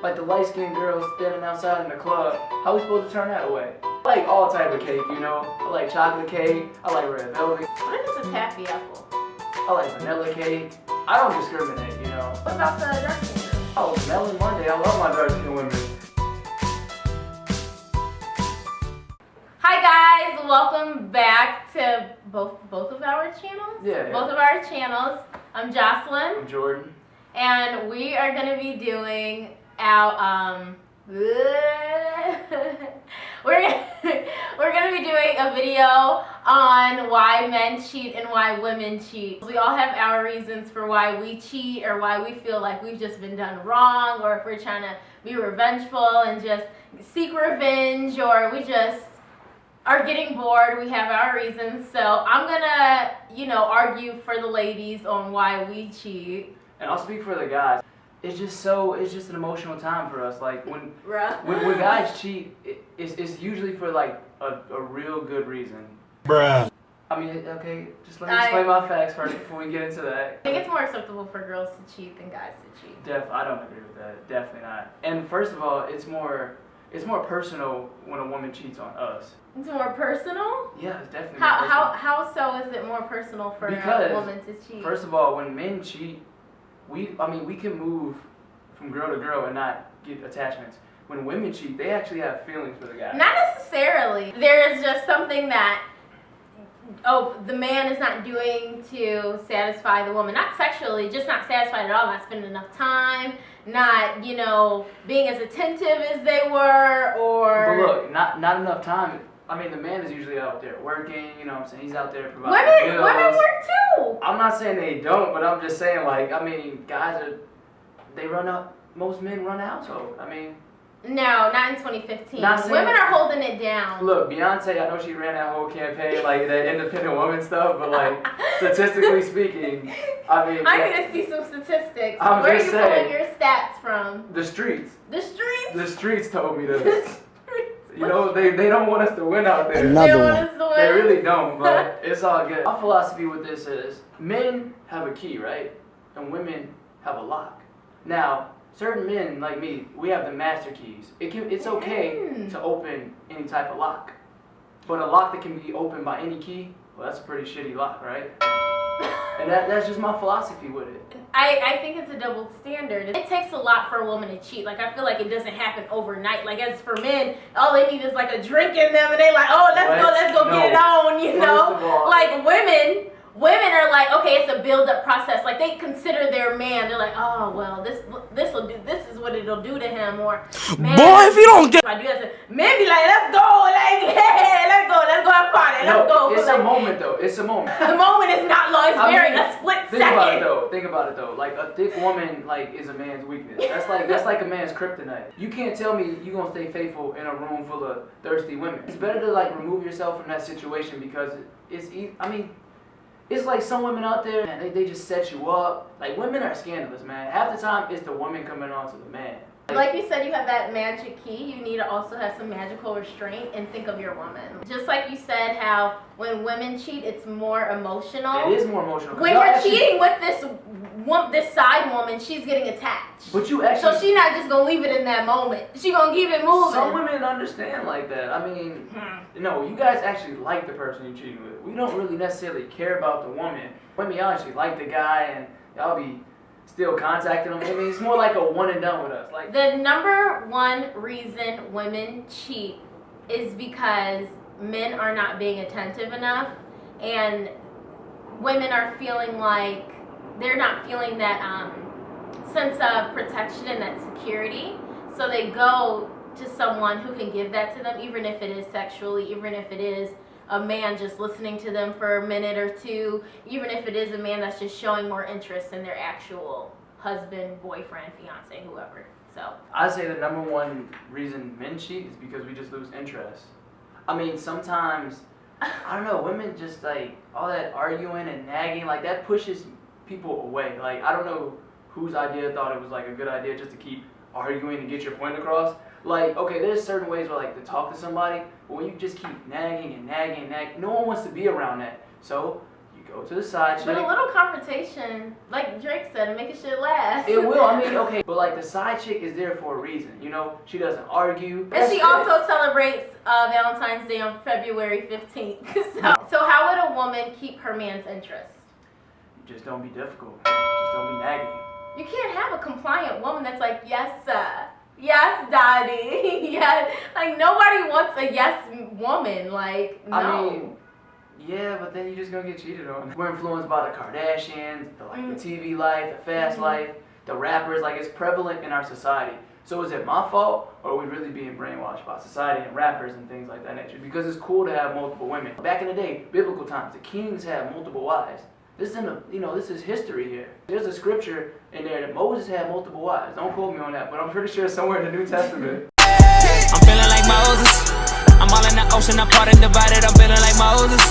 Like the light-skinned girls standing outside in the club. How are we supposed to turn that away? I like all type of cake, you know. I like chocolate cake. I like red velvet. What if it's a taffy apple? I like vanilla cake. I don't discriminate, you know. What about the dark skin girl? Oh, Melon Monday. I love my dark-skinned women. Hi guys, welcome back to both of our channels. Yeah. Both of our channels. I'm Jahcelyne. I'm Jordan. And we are gonna be doing our we're gonna be doing a video on why men cheat and why women cheat. We all have our reasons for why we cheat, or why we feel like we've just been done wrong, or if we're trying to be revengeful and just seek revenge, or we just are getting bored. We have our reasons. So I'm gonna, argue for the ladies on why we cheat. And I'll speak for the guys. It's just an emotional time for us. Like when guys cheat, it's usually for like a real good reason. Bruh. I mean, okay, just let me explain my facts first before we get into that. I think it's more acceptable for girls to cheat than guys to cheat. I don't agree with that. Definitely not. And first of all, it's more personal when a woman cheats on us. It's more personal? Yeah, it's definitely more personal. How so is it more personal for Because, a woman to cheat? First of all, when men cheat, we can move from girl to girl and not get attachments. When women cheat, they actually have feelings for the guy. Not necessarily. There is just something that the man is not doing to satisfy the woman. Not sexually, just not satisfied at all, not spending enough time, not, being as attentive as they were, or... But look, not enough time. I mean, the man is usually out there working, you know what I'm saying? He's out there providing bills. Women work too! I'm not saying they don't, but I'm just saying, most men run a household. I mean... No, not in 2015. Women are holding it down. Look, Beyonce, I know she ran that whole campaign, that independent woman stuff, but statistically speaking, I mean... I need to see some statistics. Where are you pulling your stats from? The streets. The streets? The streets told me this. They don't want us to win out there. Another one. They really don't, but it's all good. My philosophy with this is, men have a key, right? And women have a lock. Now, certain men like me, we have the master keys. It's okay to open any type of lock. But a lock that can be opened by any key, well, that's a pretty shitty lock, right? And that's just my philosophy with it. I think it's a double standard. It takes a lot for a woman to cheat. I feel like it doesn't happen overnight. As for men, all they need is a drink in them, and they let's go get it on, First of all, Women are okay, it's a build-up process. They consider their man. They're oh well, this is what it'll do to him. Or man, boy, if you don't get, if I do that, men be let's go, let's go have party, let's go. It's a moment though. It's a moment. The moment is not long. It's a split second. Think about it though. A thick woman is a man's weakness. That's like a man's kryptonite. You can't tell me you gonna stay faithful in a room full of thirsty women. It's better to remove yourself from that situation because it's like some women out there, man, they just set you up. Women are scandalous, man. Half the time, it's the woman coming on to the man. Like you said, you have that magic key. You need to also have some magical restraint and think of your woman. Just like you said, how when women cheat, it's more emotional. It is more emotional. When you're cheating with this side woman, she's getting attached. But you actually... So she's not just going to leave it in that moment. She's going to keep it moving. Some women understand like that. I mean, no, you guys actually like the person you're cheating with. We don't really necessarily care about the woman. Women, y'all actually like the guy, and y'all be still contacting him. I mean, it's more like a one and done with us. The number one reason women cheat is because men are not being attentive enough, and women are feeling they're not feeling that sense of protection and that security. So they go to someone who can give that to them, even if it is sexually, even if it is a man just listening to them for a minute or two, even if it is a man that's just showing more interest in their actual husband, boyfriend, fiance, whoever. So I say the number one reason men cheat is because we just lose interest. I mean, sometimes, I don't know, women just all that arguing and nagging, that pushes people away. I don't know whose idea thought it was a good idea just to keep arguing and get your point across. Okay, there's certain ways where to talk to somebody, but when you just keep nagging and nagging and nagging, no one wants to be around that. So you go to the side chick. But a little confrontation, like Drake said, make shit last. It will. I mean, okay, but like the side chick is there for a reason. You know, she doesn't argue. And she also celebrates Valentine's Day on February 15th. So how would a woman keep her man's interest? Just don't be difficult. Just don't be nagging. You can't have a compliant woman that's like, yes, sir. Yes, daddy. Yes. Like, nobody wants a yes woman. Like, no. I mean, yeah, but then you're just gonna get cheated on. We're influenced by the Kardashians, the TV life, the fast life, the rappers. Like, it's prevalent in our society. So is it my fault, or are we really being brainwashed by society and rappers and things like that nature? Because it's cool to have multiple women. Back in the day, biblical times, the kings had multiple wives. This is history here. There's a scripture in there that Moses had multiple wives. Don't quote me on that, but I'm pretty sure it's somewhere in the New Testament. I'm feeling like Moses. I'm all in the ocean, apart and divided. I'm feeling like Moses.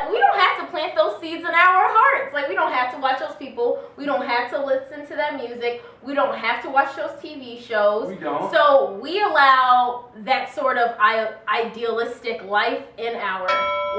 We don't have to plant those seeds in our hearts. Like, we don't have to watch those people. We don't have to listen to that music. We don't have to watch those TV shows. We don't. So we allow that sort of idealistic life in our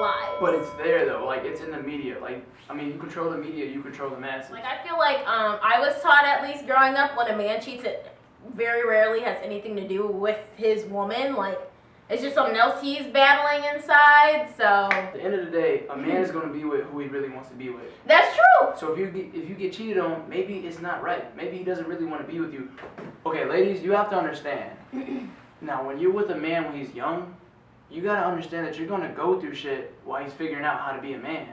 lives. But it's there though. Like, it's in the media. Like, I mean, you control the media, you control the masses. Like, I feel like I was taught, at least growing up, when a man cheats, it very rarely has anything to do with his woman. Like, it's just something else he's battling inside. So at the end of the day, a man is going to be with who he really wants to be with. that's true. So if you get cheated on, maybe it's not right. Maybe he doesn't really want to be with you. Okay, ladies, you have to understand. Now, when you're with a man when he's young, you got to understand that you're going to go through shit while he's figuring out how to be a man.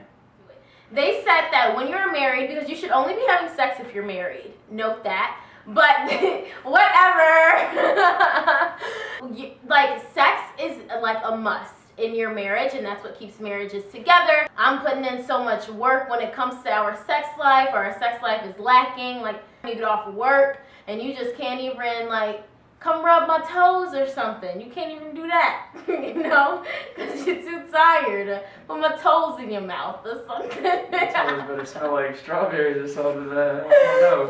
They said that when you're married, because you should only be having sex if you're married. Note that. But whatever. Like, sex is like a must in your marriage, and that's what keeps marriages together. I'm putting in so much work when it comes to our sex life, or our sex life is lacking. Like, you get off of work and you just can't even, like, come rub my toes or something. You can't even do that, you know, because you're too tired to put my toes in your mouth or something. Your toes better smell like strawberries or something. I don't know.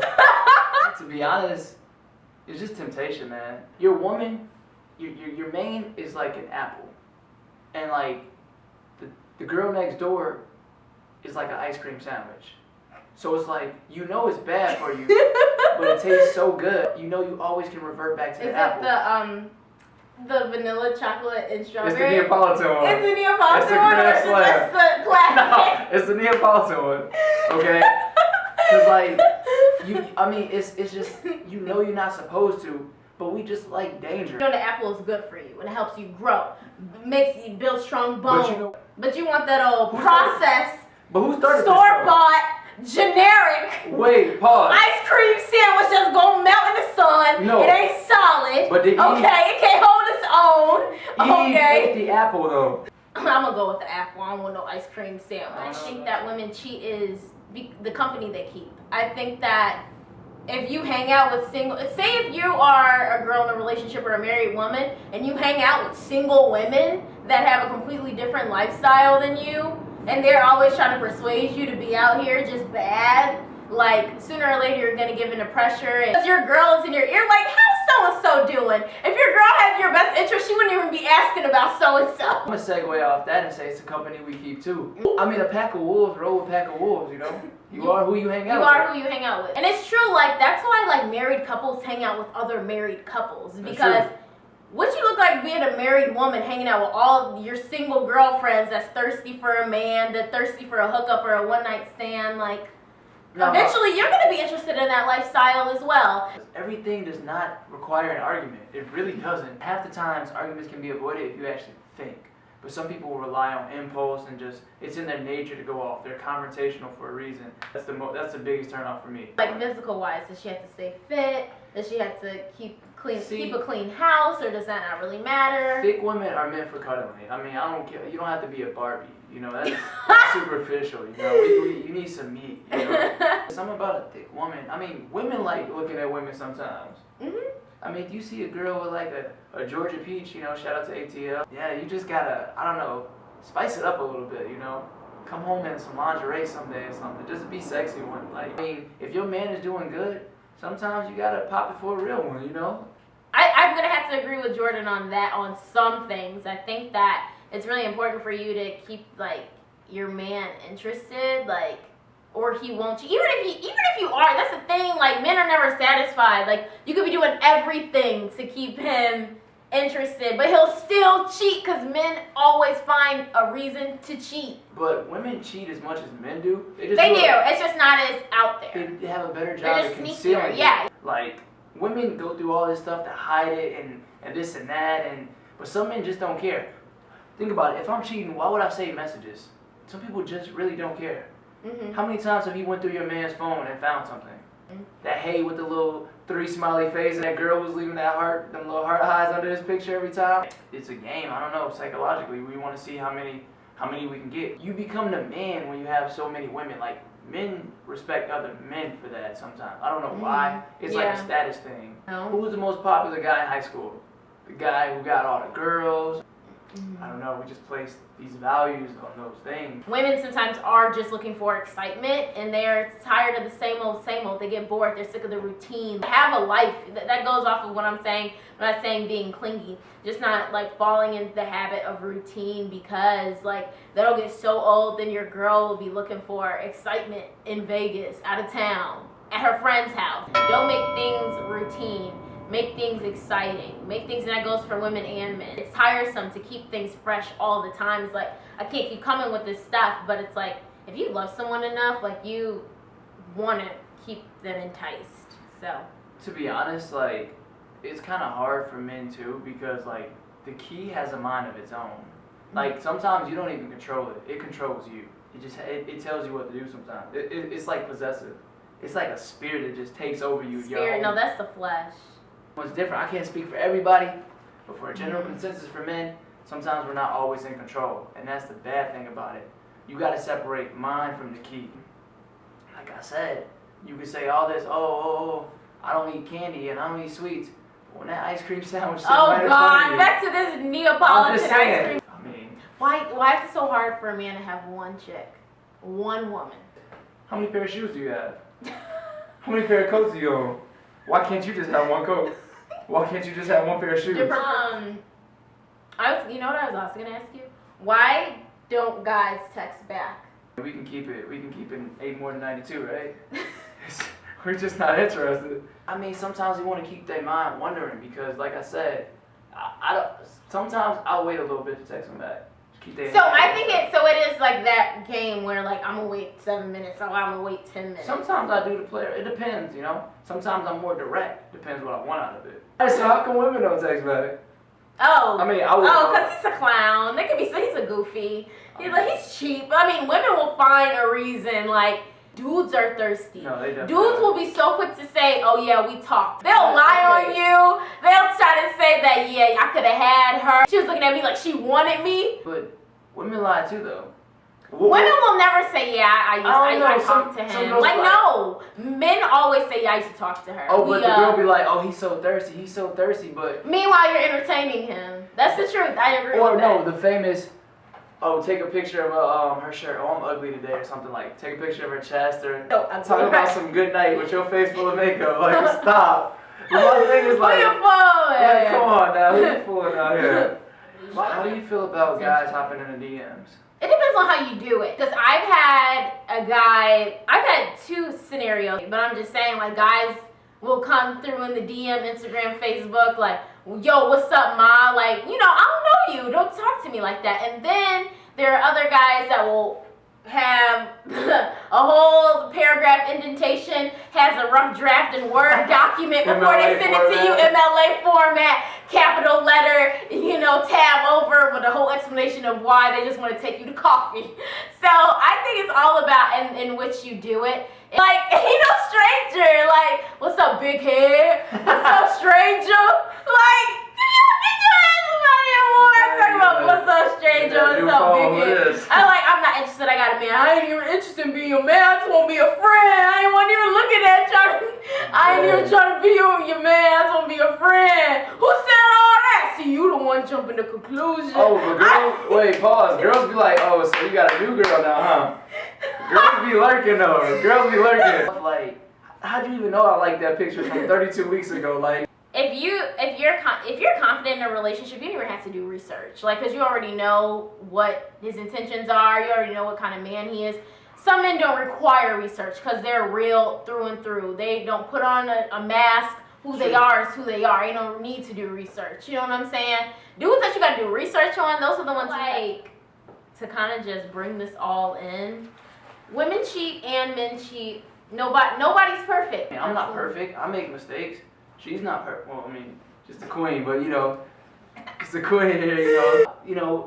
To be honest, it's just temptation, man. Your woman, your main is like an apple, and like the girl next door is like an ice cream sandwich. So it's like, you know it's bad for you, but it tastes so good. You know you always can revert back to the apple. Is it the vanilla chocolate and strawberry? It's the Neapolitan one. It's the Neapolitan It's the one, or grass is it slab. just the classic? No, it's the Neapolitan one. Okay? Because like, it's just, you know you're not supposed to, but we just like danger. You know the apple is good for you and it helps you grow. Makes you build strong bones. But you want that old processed, But who started store-bought, generic Wait, pause. ice cream sandwich that's gonna melt in the sun. No. It ain't solid. But the okay, it can't hold its own. Eve ate the apple though. I'm gonna go with the apple. I don't want no ice cream sandwich. I Oh. think that women cheat is the company they keep. I think that if you hang out with say if you are a girl in a relationship or a married woman and you hang out with single women that have a completely different lifestyle than you, and they're always trying to persuade you to be out here just bad, like, sooner or later you're gonna give in to pressure. And your girl is in your ear like, how's so-and-so doing? If your girl had your best interest, she wouldn't even be asking about so-and-so. I'm gonna segue off that and say it's a company we keep too. I mean, a pack of wolves roll with a pack of wolves, you know? You are who you hang out with. You are who you hang out with. And it's true, like, that's why, like, married couples hang out with other married couples. Because what you look like being a married woman hanging out with all your single girlfriends that's thirsty for a man, that thirsty for a hookup or a one-night stand, like, eventually you're going to be interested in that lifestyle as well. Everything does not require an argument. It really doesn't. Half the times, arguments can be avoided if you actually think. But some people rely on impulse and just, it's in their nature to go off. They're confrontational for a reason. That's the biggest turn off for me. Like, physical-wise, does she have to stay fit? Does she have to keep a clean house, or does that not really matter? Thick women are meant for cuddling. I mean, I don't care. You don't have to be a Barbie. You know, that's superficial. You know, you need some meat. You know, something about a thick woman. I mean, women like looking at women sometimes. I mean, do you see a girl with like a Georgia peach? You know, shout out to ATL. Yeah, you just gotta, I don't know, spice it up a little bit. You know, come home in some lingerie someday or something. Just be sexy one. Like, I mean, if your man is doing good, sometimes you gotta pop it for a real one. You know. I'm gonna have to agree with Jordan on that, on some things. I think that it's really important for you to keep, like, your man interested, like, or he won't cheat. Even if you are, that's the thing. Like, men are never satisfied. Like, you could be doing everything to keep him interested, but he'll still cheat because men always find a reason to cheat. But women cheat as much as men do. They do. It's just not as out there. They have a better They're job just at concealing sneakier. Yeah. it. Like, women go through all this stuff to hide it and this and that, but some men just don't care. Think about it. If I'm cheating, why would I save messages? Some people just really don't care. Mm-hmm. How many times have you went through your man's phone and found something? That hey with the little 3 smiley face, and that girl was leaving them little heart eyes under his picture every time. It's a game. I don't know. Psychologically, we want to see how many we can get. You become the man when you have so many women. Like, men respect other men for that sometimes. I don't know why. It's like a status thing. No. Who was the most popular guy in high school? The guy who got all the girls. I don't know, we just place these values on those things. Women sometimes are just looking for excitement, and they're tired of the same old. They get bored. They're sick of the routine. Have a life. That goes off of what I'm saying. I'm not saying being clingy. Just not like falling into the habit of routine, because like that'll get so old, then your girl will be looking for excitement in Vegas, out of town, at her friend's house. Don't make things routine. Make things exciting. Make things, and that goes for women and men. It's tiresome to keep things fresh all the time. It's like, I can't keep coming with this stuff, but it's like, if you love someone enough, like, you want to keep them enticed. So, to be honest, like, it's kind of hard for men too, because like the key has a mind of its own. Like, sometimes you don't even control it. It controls you. It tells you what to do sometimes. It's like possessive. It's like a spirit that just takes over you. Spirit, no, that's the flesh. It's different. I can't speak for everybody, but for a general consensus for men, sometimes we're not always in control, and that's the bad thing about it. You got to separate mind from the key. Like I said, you can say all this, I don't eat candy and I don't eat sweets. When that ice cream sandwich sitting right in front of God, you, back to this Neapolitan I'm just ice saying. cream. I mean, Why is it so hard for a man to have one chick, one woman? how many pair of shoes do you have? How many pair of coats do you own? Why can't you just have one coat? Why can't you just have one pair of shoes? You know what I was also gonna ask you? Why don't guys text back? We can keep it 8 more than 92, right? We're just not interested. I mean, sometimes you want to keep their mind wondering, because, like I said, I don't. Sometimes I'll wait a little bit to text them back. Keep their it is like that game where like I'm gonna wait 7 minutes, or I'm gonna wait 10 minutes. Sometimes I do the player. It depends, you know. Sometimes I'm more direct. Depends what I want out of it. So how come women don't text back? Oh. I mean, I would. Because he's a clown. They could be. He's a goofy. He's cheap. I mean, women will find a reason. Like, dudes are thirsty. No, they don't. Dudes will be so quick to say, "Oh yeah, we talked." They'll lie on you. They'll try to say that, yeah, I could have had her. She was looking at me like she wanted me. But women lie too, though. Women will never say, yeah, I talked to him. Like, no. Men always say, yeah, I used to talk to her. Oh, but the girl be like, oh, he's so thirsty, but... Meanwhile, you're entertaining him. That's the truth. I agree with that. Or no, the famous, take a picture of her shirt. Oh, I'm ugly today, or something like. Take a picture of her chest, or talk about some good night with your face full of makeup. Like, stop. The one thing is like... Yeah, come on now. Who you fooling out here? How do you feel about guys hopping in the DMs? It depends on how you do it. Because I've had 2 scenarios, but I'm just saying, like, guys will come through in the DM, Instagram, Facebook, like, yo, what's up, ma? Like, I don't know you. Don't talk to me like that. And then there are other guys that will have a whole paragraph indentation, has a rough draft in Word document before they send it to you, MLA format, capital letter, tab over with a whole explanation of why they just want to take you to coffee. So I think it's all about in which you do it. Like, ain't no stranger. Like, what's up, big head? What's up, stranger? Like, get your ass about here, boy. I'm talking about what's up, stranger? What's up, big head? I'm not interested. I got a man. I ain't even interested in being your man. I just want to be a friend. I ain't want even looking at you. I ain't even trying to be your man. I just want to be a friend. Who said all that? See, you the one jumping to conclusion. Oh, but girls, wait, pause. Girls be like, oh, so you got a new girl now, huh? Girls be lurking though. Girls be lurking. Like, how'd you even know I liked that picture from 32 weeks ago? Like, if you're confident in a relationship, you don't even have to do research, like, because you already know what his intentions are. You already know what kind of man he is. Some men don't require research because they're real through and through. They don't put on a mask. Who they are is who they are. You don't need to do research. You know what I'm saying? Dudes that you got to do research on, those are the ones like to kind of just bring this all in. Women cheat and men cheat. Nobody's perfect. I'm not perfect. I make mistakes. She's not perfect. Well, I mean, just a queen, but it's a queen here,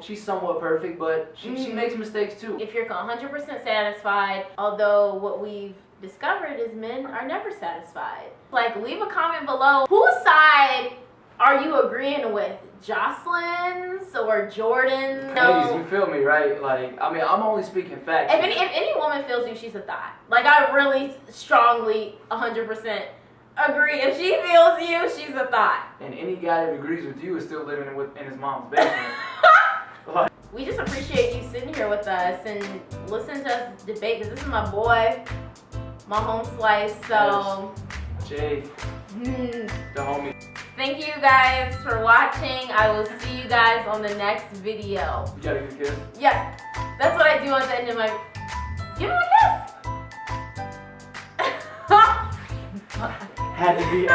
she's somewhat perfect, but she makes mistakes too. If you're 100% satisfied, although what we've discovered is men are never satisfied. Like, leave a comment below. Whose side are you agreeing with? Jahcelyne's or Jordan's? Ladies, you feel me, right? Like, I mean, I'm only speaking facts. If any woman feels you, she's a thought. Like, I really strongly 100% agree. If she feels you, she's a thought. And any guy that agrees with you is still living in his mom's basement. We just appreciate you sitting here with us and listening to us debate, because this is my boy, my home slice, so... Yes. Jay, the homie. Thank you guys for watching. I will see you guys on the next video. You gotta give a kiss? Yeah, that's what I do on the end of my... Give him a kiss! Had to be.